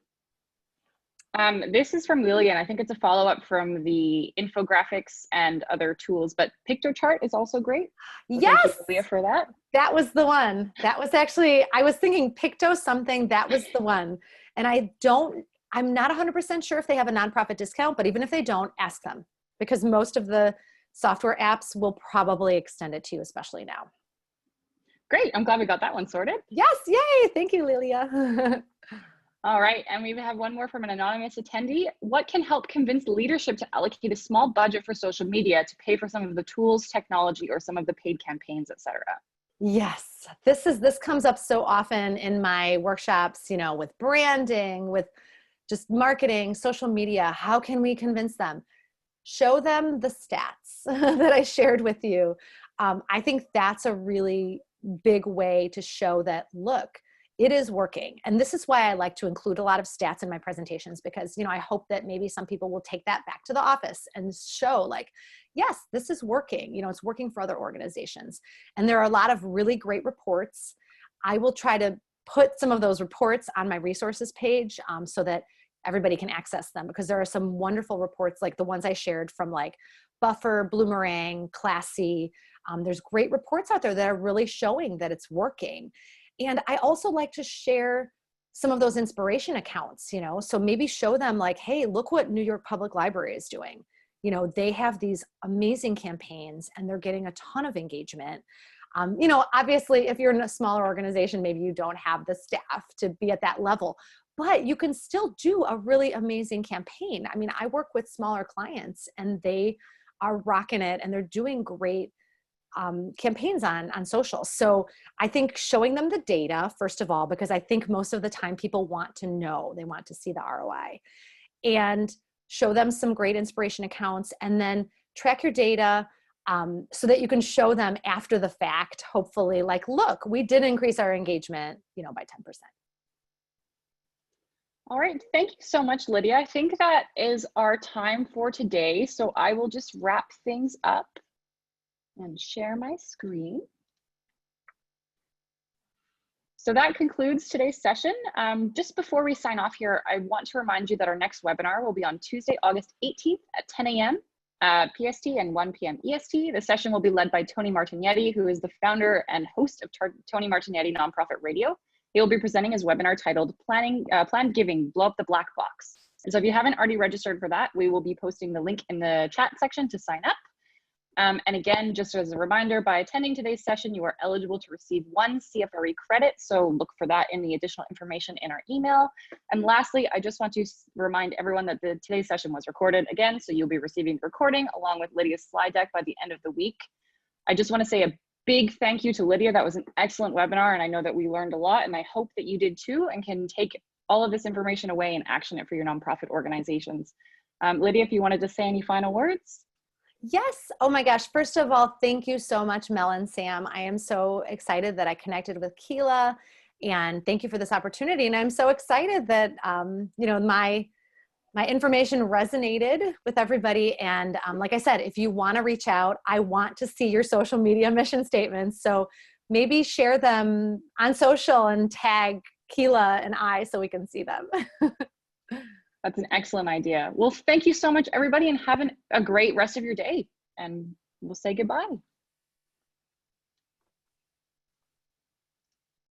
This is from Lilia, and I think it's a follow-up from the infographics and other tools, but PictoChart is also great. So yes! Thank you, Lilia, for that. That was the one. That was actually, I was thinking Picto something, that was the one. And I'm not 100% sure if they have a nonprofit discount, but even if they don't, ask them, because most of the software apps will probably extend it to you, especially now. Great, I'm glad we got that one sorted. Yes, yay, thank you, Lilia. All right, and we have one more from an anonymous attendee. What can help convince leadership to allocate a small budget for social media to pay for some of the tools, technology, or some of the paid campaigns, et cetera? Yes, this comes up so often in my workshops, with branding, with just marketing, social media. How can we convince them? Show them the stats that I shared with you. I think that's a really big way to show that, look, it is working. And this is why I like to include a lot of stats in my presentations, because, I hope that maybe some people will take that back to the office and show like, yes, this is working. It's working for other organizations. And there are a lot of really great reports. I will try to put some of those reports on my resources page so that everybody can access them, because there are some wonderful reports like the ones I shared from like Buffer, Bloomerang, Classy. There's great reports out there that are really showing that it's working. And I also like to share some of those inspiration accounts, so maybe show them like, hey, look what New York Public Library is doing. They have these amazing campaigns and they're getting a ton of engagement. Obviously, if you're in a smaller organization, maybe you don't have the staff to be at that level, but you can still do a really amazing campaign. I mean, I work with smaller clients and they are rocking it and they're doing great campaigns on social. So I think showing them the data, first of all, because I think most of the time people want to know, they want to see the ROI, and show them some great inspiration accounts, and then track your data so that you can show them after the fact, hopefully, like, look, we did increase our engagement, by 10%. All right, thank you so much, Lydia. I think that is our time for today. So I will just wrap things up and share my screen. So that concludes today's session. Just before we sign off here, I want to remind you that our next webinar will be on Tuesday, August 18th at 10 a.m. PST and 1 p.m. EST. The session will be led by Tony Martignetti, who is the founder and host of Tony Martignetti Nonprofit Radio. He will be presenting his webinar titled Planned Giving, Blow Up the Black Box. And so if you haven't already registered for that, we will be posting the link in the chat section to sign up. And again, just as a reminder, by attending today's session, you are eligible to receive 1 CFRE credit. So look for that in the additional information in our email. And lastly, I just want to remind everyone that today's session was recorded again. So you'll be receiving the recording along with Lydia's slide deck by the end of the week. I just want to say a big thank you to Lydia. That was an excellent webinar. And I know that we learned a lot, and I hope that you did too, and can take all of this information away and action it for your nonprofit organizations. Lydia, if you wanted to say any final words. Yes. Oh my gosh. First of all, thank you so much, Mel and Sam. I am so excited that I connected with Keela, and thank you for this opportunity. And I'm so excited that, you know, my information resonated with everybody. And like I said, if you want to reach out, I want to see your social media mission statements. So maybe share them on social and tag Keela and I so we can see them. That's an excellent idea. Well, thank you so much, everybody, and have a great rest of your day. And we'll say goodbye.